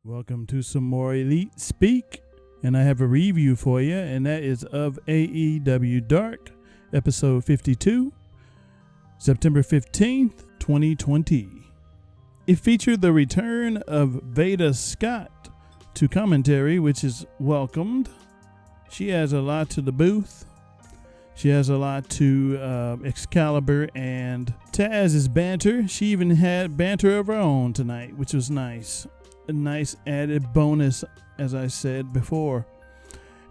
Welcome to some more Elite Speak, and I have a review for you, and that is of AEW Dark, episode 52, September 15th, 2020. It featured the return of Veda Scott to commentary, which is welcomed. She adds a lot to the booth. She has a lot to Excalibur and Taz's banter. She even had banter of her own tonight, which was nice. A nice added bonus, as I said before.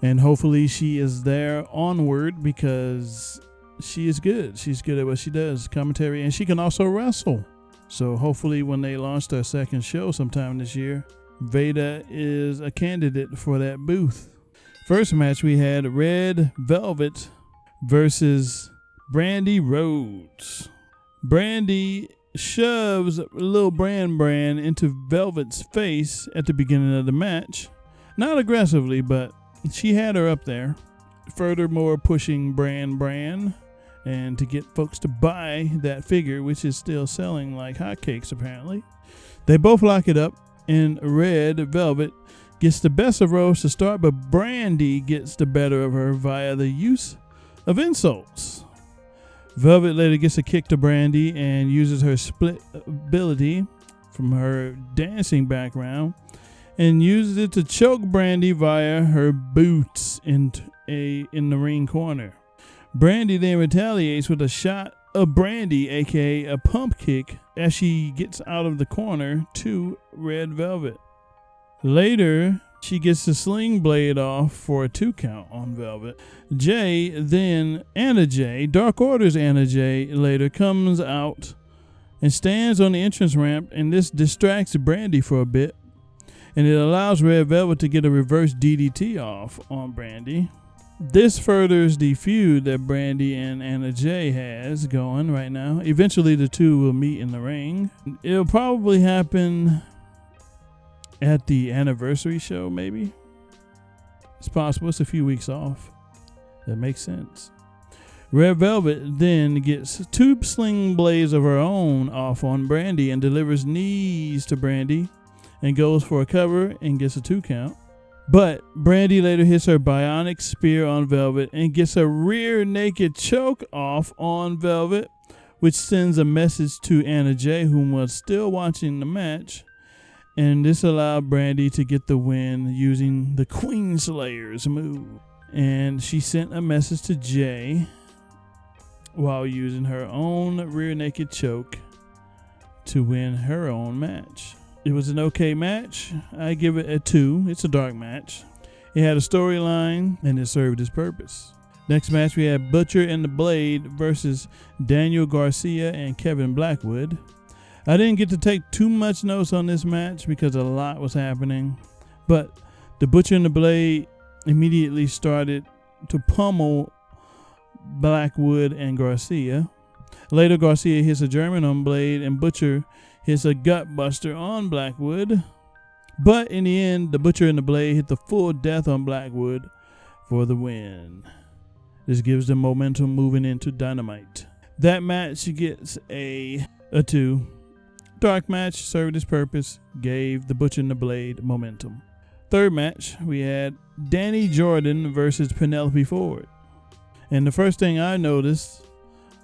And hopefully she is there onward because she is good. She's good at what she does, commentary, and she can also wrestle. So hopefully when they launch their second show sometime this year, Veda is a candidate for that booth. First match we had Red Velvet versus Brandy Rhodes. Brandy shoves little Bran into Velvet's face at the beginning of the match. Not aggressively, but she had her up there. Furthermore, pushing Bran and to get folks to buy that figure, which is still selling like hotcakes apparently. They both lock it up, and Red Velvet gets the best of Rose to start, but Brandy gets the better of her via the use of insults. Velvet later gets a kick to Brandy and uses her split ability from her dancing background and uses it to choke Brandy via her boots in the ring corner. Brandy then retaliates with a shot of Brandy, aka a pump kick, as she gets out of the corner to Red Velvet. Later, she gets the sling blade off for a 2 count on Velvet. Anna Jay, Dark Order's Anna Jay, later comes out and stands on the entrance ramp, and this distracts Brandy for a bit, and it allows Red Velvet to get a reverse DDT off on Brandy. This furthers the feud that Brandy and Anna Jay has going right now. Eventually the two will meet in the ring. It'll probably happen at the anniversary show, maybe. It's possible. It's a few weeks off. That makes sense. Red Velvet then gets 2 sling blades of her own off on Brandy and delivers knees to Brandy and goes for a cover and gets a 2 count. But Brandy later hits her bionic spear on Velvet and gets a rear naked choke off on Velvet, which sends a message to Anna Jay, who was still watching the match. And this allowed Brandy to get the win using the Queen Slayer's move. And she sent a message to Jay while using her own rear naked choke to win her own match. It was an okay match. I give it a 2. It's a dark match. It had a storyline and it served its purpose. Next match we had Butcher and the Blade versus Daniel Garcia and Kevin Blackwood. I didn't get to take too much notes on this match because a lot was happening, but the Butcher and the Blade immediately started to pummel Blackwood and Garcia. Later, Garcia hits a German on Blade and Butcher hits a gut buster on Blackwood. But in the end, the Butcher and the Blade hit the full death on Blackwood for the win. This gives them momentum moving into Dynamite. That match gets a 2. Dark match served its purpose, gave the Butcher and the Blade momentum. Third match, we had Danny Jordan versus Penelope Ford. And the first thing I noticed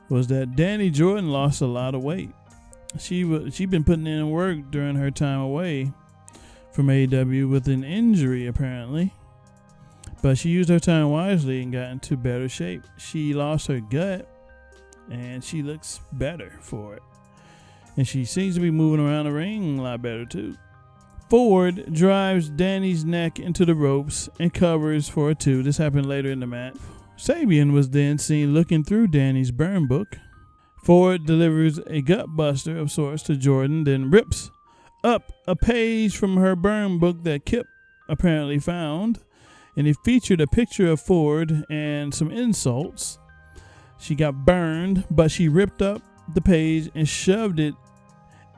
was that Danny Jordan lost a lot of weight. She'd been putting in work during her time away from AEW with an injury apparently. But she used her time wisely and got into better shape. She lost her gut and she looks better for it. And she seems to be moving around the ring a lot better too. Ford drives Danny's neck into the ropes and covers for a 2. This happened later in the match. Sabian was then seen looking through Danny's burn book. Ford delivers a gut buster of sorts to Jordan, then rips up a page from her burn book that Kip apparently found. And it featured a picture of Ford and some insults. She got burned, but she ripped up the page and shoved it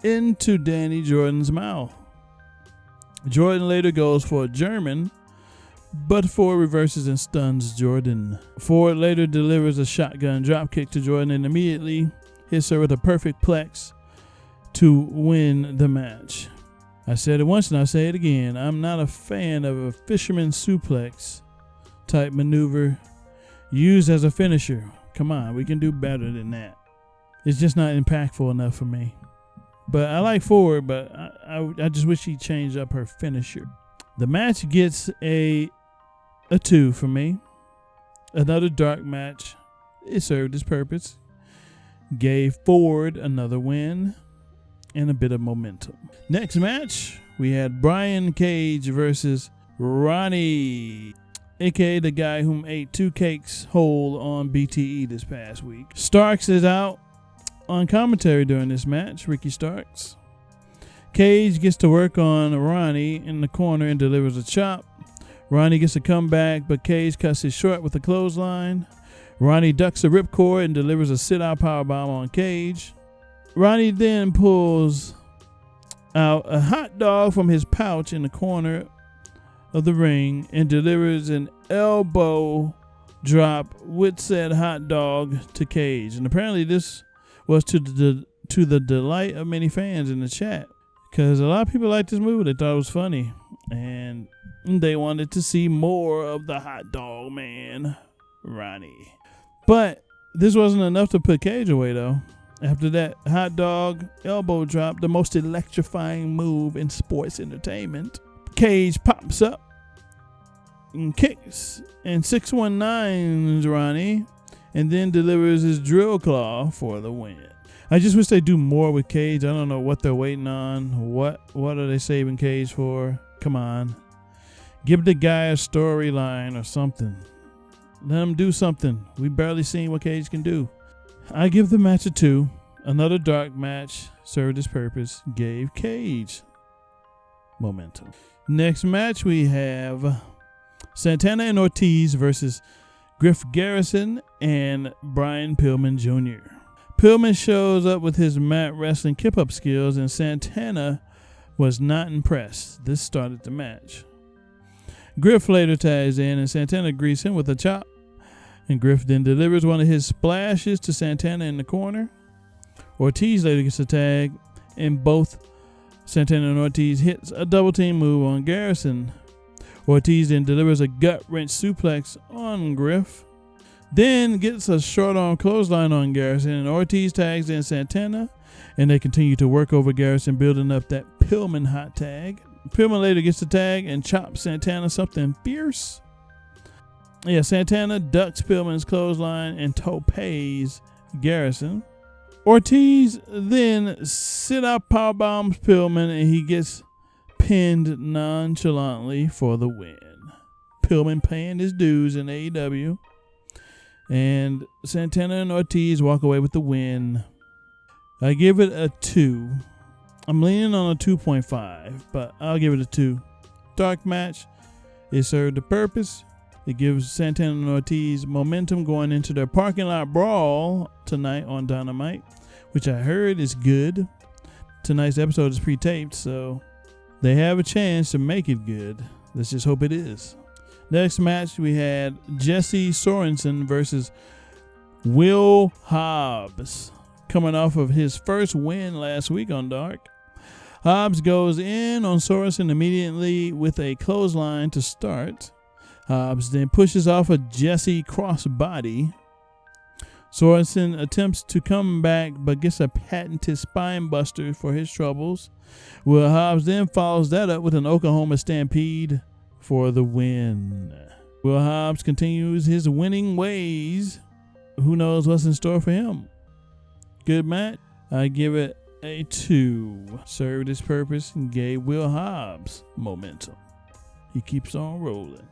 into Danny Jordan's mouth. Jordan later goes for a German, but Ford reverses and stuns Jordan. Ford later delivers a shotgun dropkick to Jordan and immediately hits her with a perfect plex to win the match. I said it once and I'll say it again. I'm not a fan of a fisherman suplex type maneuver used as a finisher. Come on, we can do better than that. It's just not impactful enough for me. But I like Ford, but I just wish she changed up her finisher. The match gets a 2 for me. Another dark match. It served its purpose. Gave Ford another win and a bit of momentum. Next match, we had Brian Cage versus Ronnie, aka the guy whom ate 2 cakes whole on BTE this past week. Starks is out on commentary during this match, Ricky Starks. Cage gets to work on Ronnie in the corner and delivers a chop. Ronnie gets a comeback, but Cage cuts it short with a clothesline. Ronnie ducks a ripcord and delivers a sit-out powerbomb on Cage. Ronnie then pulls out a hot dog from his pouch in the corner of the ring and delivers an elbow drop with said hot dog to Cage. And apparently this was to the delight of many fans in the chat, because a lot of people liked this move. They thought it was funny, and they wanted to see more of the hot dog man, Ronnie. But this wasn't enough to put Cage away, though. After that hot dog elbow drop, the most electrifying move in sports entertainment, Cage pops up and kicks and 619s Ronnie, and then delivers his drill claw for the win. I just wish they'd do more with Cage. I don't know what they're waiting on. What are they saving Cage for? Come on. Give the guy a storyline or something. Let him do something. We barely seen what Cage can do. I give the match a 2. Another dark match served its purpose. Gave Cage momentum. Next match we have Santana and Ortiz versus Griff Garrison and Brian Pillman Jr. Pillman shows up with his mat wrestling kip-up skills, and Santana was not impressed. This started the match. Griff later tags in, and Santana greets him with a chop. And Griff then delivers one of his splashes to Santana in the corner. Ortiz later gets a tag, and both Santana and Ortiz hits a double team move on Garrison. Ortiz then delivers a gut-wrench suplex on Griff, then gets a short arm clothesline on Garrison, and Ortiz tags in Santana, and they continue to work over Garrison, building up that Pillman hot tag. Pillman later gets the tag and chops Santana something fierce. Yeah, Santana ducks Pillman's clothesline and topes Garrison. Ortiz then sit-out powerbombs Pillman, and he gets pinned nonchalantly for the win. Pillman paying his dues in AEW. And Santana and Ortiz walk away with the win. I give it a 2. I'm leaning on a 2.5, but I'll give it a 2. Dark match. It served the purpose. It gives Santana and Ortiz momentum going into their parking lot brawl tonight on Dynamite, which I heard is good. Tonight's episode is pre-taped, so they have a chance to make it good. Let's just hope it is. Next match, we had Jesse Sorensen versus Will Hobbs, coming off of his first win last week on Dark. Hobbs goes in on Sorensen immediately with a clothesline to start. Hobbs then pushes off a Jesse crossbody. Sorensen attempts to come back but gets a patented spine buster for his troubles. Will Hobbs then follows that up with an Oklahoma Stampede for the win. Will Hobbs continues his winning ways. Who knows what's in store for him? Good match. I give it a 2. Served its purpose and gave Will Hobbs momentum. He keeps on rolling.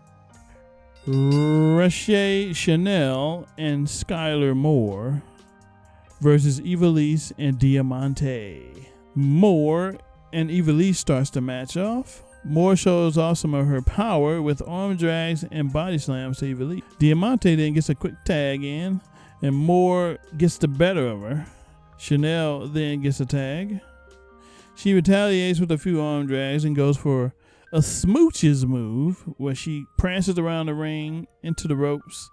Rashay Chanel and Skylar Moore versus Ivelisse and Diamante. Moore and Ivelisse starts the match off. Moore shows off some of her power with arm drags and body slams to Ivelisse. Diamante then gets a quick tag in, and Moore gets the better of her. Chanel then gets a tag. She retaliates with a few arm drags and goes for a smooches move where she prances around the ring into the ropes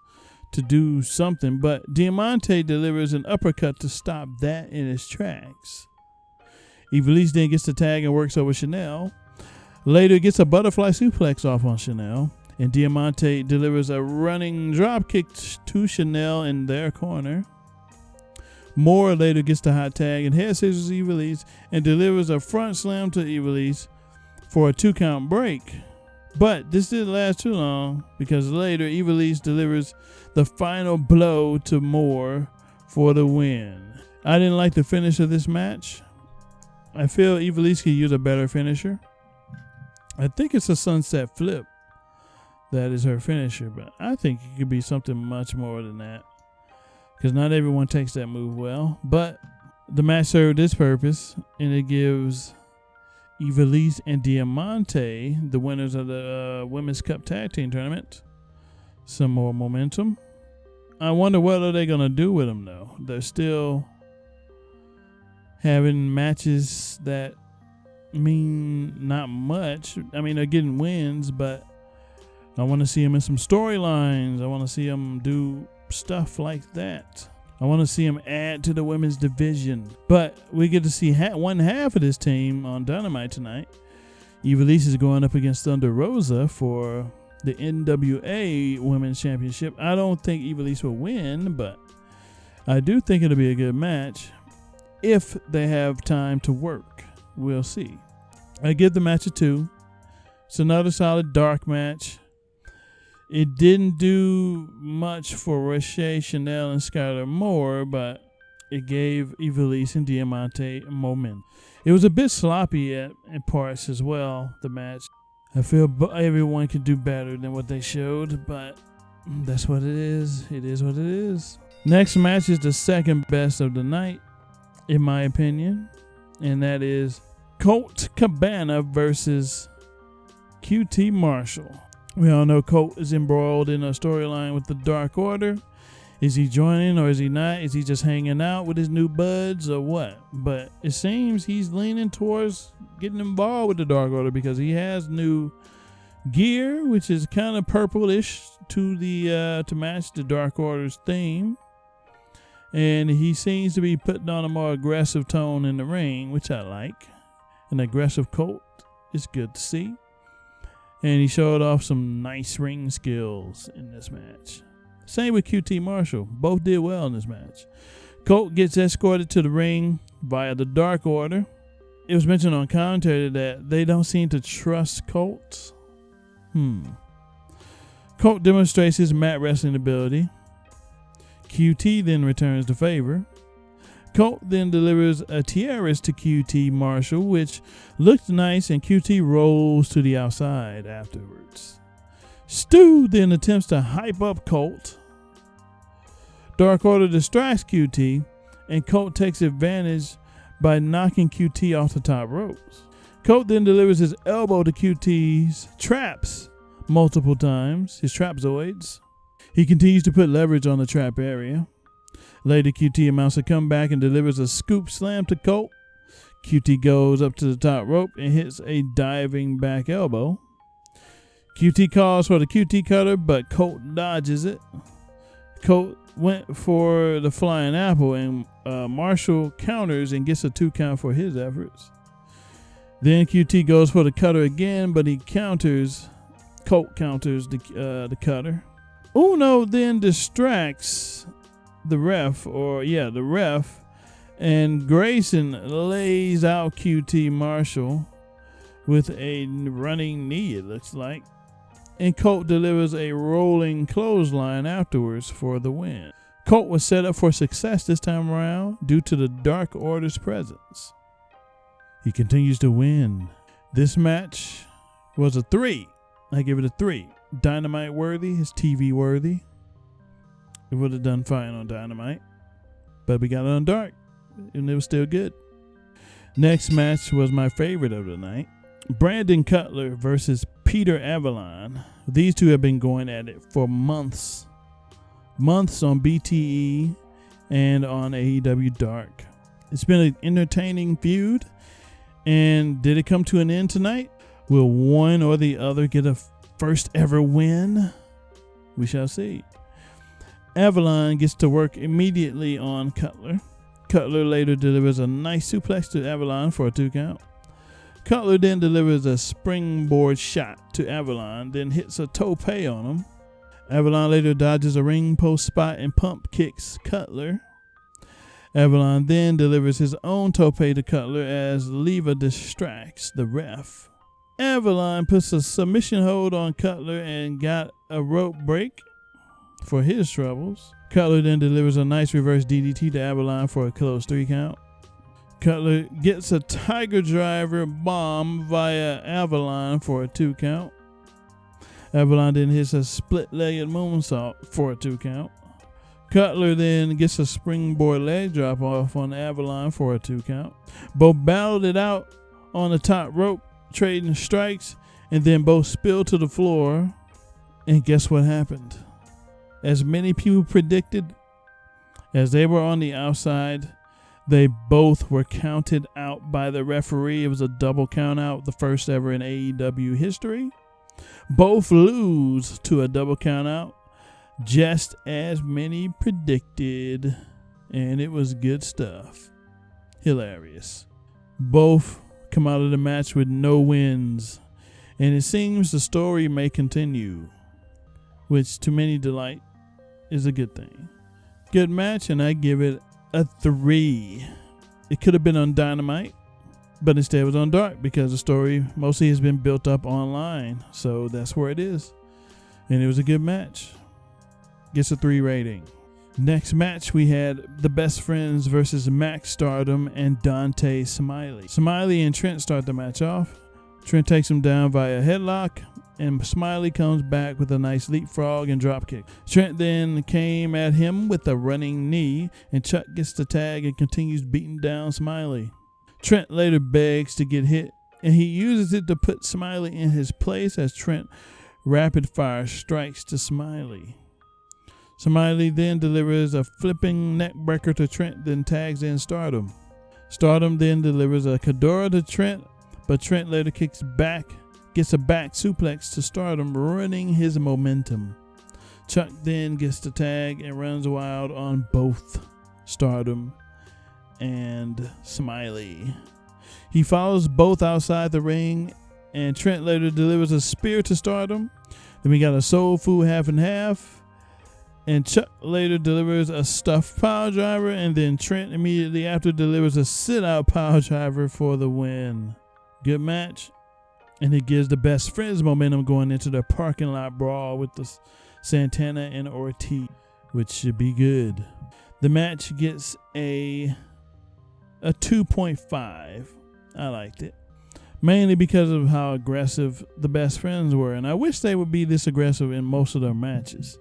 to do something, but Diamante delivers an uppercut to stop that in its tracks. Ivelisse then gets the tag and works over Chanel. Later gets a butterfly suplex off on Chanel. And Diamante delivers a running drop kick to Chanel in their corner. Moore later gets the hot tag and head scissors Ivelisse and delivers a front slam to Ivelisse for a 2 count break. But this didn't last too long because later Ivelisse delivers the final blow to Moore for the win. I didn't like the finish of this match. I feel Ivelisse could use a better finisher. I think it's a sunset flip that is her finisher, but I think it could be something much more than that because not everyone takes that move well. But the match served its purpose, and it gives Ivelisse and Diamante, the winners of the Women's Cup Tag Team Tournament, some more momentum. I wonder what are they going to do with them, though. They're still having matches that mean not much. I mean, they're getting wins, but I want to see them in some storylines. I want to see them do stuff like that. I want to see them add to the women's division. But we get to see one half of this team on Dynamite tonight. Ivelisse is going up against Thunder Rosa for the NWA Women's Championship. I don't think Ivelisse will win, but I do think it'll be a good match if they have time to work. We'll see. I give the match a 2. It's another solid dark match. It didn't do much for Roche, Chanel, and Skylar Moore, but it gave Ivelisse and Diamante momentum. It was a bit sloppy at parts as well, the match. I feel everyone could do better than what they showed, but that's what it is. It is what it is. Next match is the second best of the night, in my opinion, and that is Colt Cabana versus QT Marshall. We all know Colt is embroiled in a storyline with the Dark Order. Is he joining or is he not? Is he just hanging out with his new buds or what? But it seems he's leaning towards getting involved with the Dark Order because he has new gear, which is kind of purplish to match the Dark Order's theme. And he seems to be putting on a more aggressive tone in the ring, which I like. An aggressive Colt is good to see. And he showed off some nice ring skills in this match. Same with QT Marshall. Both did well in this match. Colt gets escorted to the ring via the Dark Order. It was mentioned on commentary that they don't seem to trust Colt. Colt demonstrates his mat wrestling ability. QT then returns the favor. Colt then delivers a tiaras to QT Marshall, which looked nice, and QT rolls to the outside afterwards. Stu then attempts to hype up Colt. Dark Order distracts QT, and Colt takes advantage by knocking QT off the top ropes. Colt then delivers his elbow to QT's traps multiple times, his trapzoids. He continues to put leverage on the trap area. Later, QT mounts a comeback and delivers a scoop slam to Colt. QT goes up to the top rope and hits a diving back elbow. QT calls for the QT cutter, but Colt dodges it. Colt went for the flying apple, and Marshall counters and gets a 2 count for his efforts. Then QT goes for the cutter again, but Colt counters the cutter. Uno then distracts the ref, and Grayson lays out QT Marshall with a running knee, it looks like. And Colt delivers a rolling clothesline afterwards for the win. Colt was set up for success this time around due to the Dark Order's presence. He continues to win. This match was a 3. I give it a 3. Dynamite worthy, it's TV worthy. It would have done fine on Dynamite, but we got it on Dark, and it was still good. Next match was my favorite of the night. Brandon Cutler versus Peter Avalon. These two have been going at it for months. Months on BTE and on AEW Dark. It's been an entertaining feud, and did it come to an end tonight? Will one or the other get a first ever win? We shall see. Avalon gets to work immediately on Cutler. Cutler later delivers a nice suplex to Avalon for a 2 count. Cutler then delivers a springboard shot to Avalon, then hits a tope on him. Avalon later dodges a ring post spot and pump kicks Cutler. Avalon then delivers his own tope to Cutler as Leva distracts the ref. Avalon puts a submission hold on Cutler and got a rope break for his troubles. Cutler then delivers a nice reverse DDT to Avalon for a close 3 count. Cutler gets a Tiger Driver bomb via Avalon for a 2 count. Avalon then hits a split-legged moonsault for a 2 count. Cutler then gets a springboard leg drop off on Avalon for a 2 count. Both battled it out on the top rope, trading strikes, and then both spilled to the floor. And guess what happened? As many people predicted, as they were on the outside, they both were counted out by the referee. It was a double count out, the first ever in AEW history. Both lose to a double count out, just as many predicted. And it was good stuff. Hilarious. Both come out of the match with no wins. And it seems the story may continue, which to many delight is a good thing. Good match, and I give it a 3. It could have been on Dynamite, but instead it was on Dark because the story mostly has been built up online. So that's where it is. And it was a good match. Gets a 3 rating. Next match, we had the Best Friends versus Max Stardom and Dante Smiley. Smiley and Trent start the match off. Trent takes him down via headlock, and Smiley comes back with a nice leapfrog and dropkick. Trent then came at him with a running knee, and Chuck gets the tag and continues beating down Smiley. Trent later begs to get hit, and he uses it to put Smiley in his place as Trent rapid fire strikes to Smiley. Smiley then delivers a flipping neckbreaker to Trent, then tags in Stardom. Stardom then delivers a Cadora to Trent, but Trent later gets a back suplex to Stardom, ruining his momentum. Chuck then gets the tag and runs wild on both Stardom and Smiley. He follows both outside the ring, and Trent later delivers a spear to Stardom. Then we got a soul food half and half. And Chuck later delivers a stuffed power driver, and then Trent immediately after delivers a sit-out power driver for the win. Good match, and it gives the Best Friends momentum going into their parking lot brawl with the Santana and Ortiz, which should be good. The match gets a 2.5. I liked it, mainly because of how aggressive the Best Friends were, and I wish they would be this aggressive in most of their matches.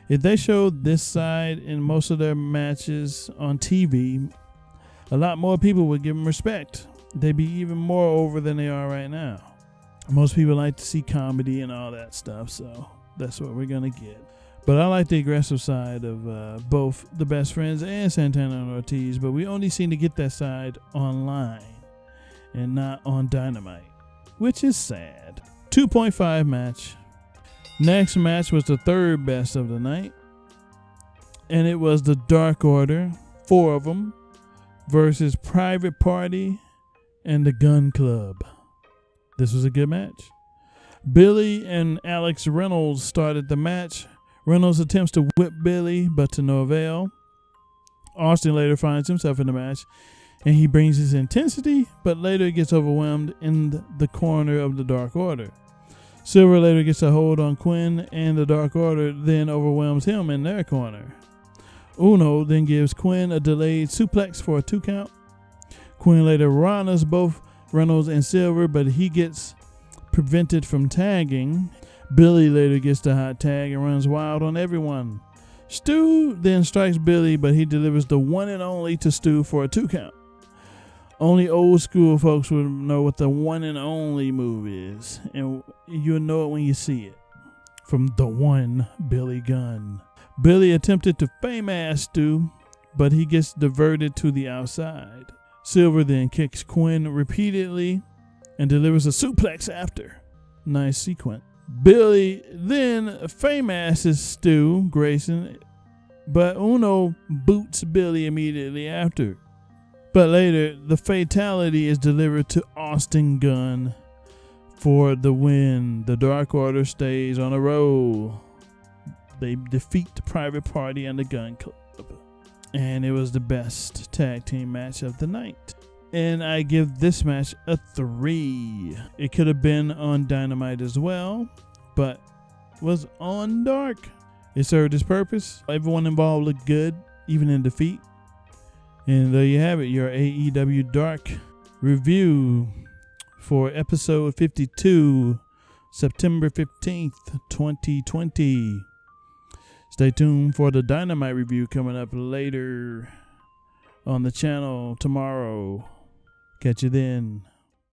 If they showed this side in most of their matches on TV, a lot more people would give them respect. They'd be even more over than they are right now. Most people like to see comedy and all that stuff, so that's what we're going to get. But I like the aggressive side of both the Best Friends and Santana and Ortiz, but we only seem to get that side online and not on Dynamite, which is sad. 2.5 match. Next match was the third best of the night, and it was the Dark Order, 4 of them, versus Private Party and the Gun Club. This was a good match. Billy and Alex Reynolds started the match. Reynolds attempts to whip Billy, but to no avail. Austin later finds himself in the match, and he brings his intensity, but later gets overwhelmed in the corner of the Dark Order. Silver later gets a hold on Quinn, and the Dark Order then overwhelms him in their corner. Uno then gives Quinn a delayed suplex for a 2 count. Quinn later Ranas both Reynolds and Silver, but he gets prevented from tagging. Billy later gets the hot tag and runs wild on everyone. Stu then strikes Billy, but he delivers the one and only to Stu for a 2 count. Only old school folks would know what the one and only move is, and you'll know it when you see it. From the one Billy Gunn. Billy attempted to fame ass Stu, but he gets diverted to the outside. Silver then kicks Quinn repeatedly and delivers a suplex after. Nice sequence. Billy then fame asses Stu Grayson but Uno boots Billy immediately after. But later, the fatality is delivered to Austin Gunn for the win. The Dark Order stays on a roll. They defeat the Private Party and the Gun Club. And it was the best tag team match of the night. And I give this match a 3. It could have been on Dynamite as well, but was on Dark. It served its purpose. Everyone involved looked good, even in defeat. And there you have it, your AEW Dark review for episode 52, September 15th, 2020. Stay tuned for the Dynamite review coming up later on the channel tomorrow. Catch you then.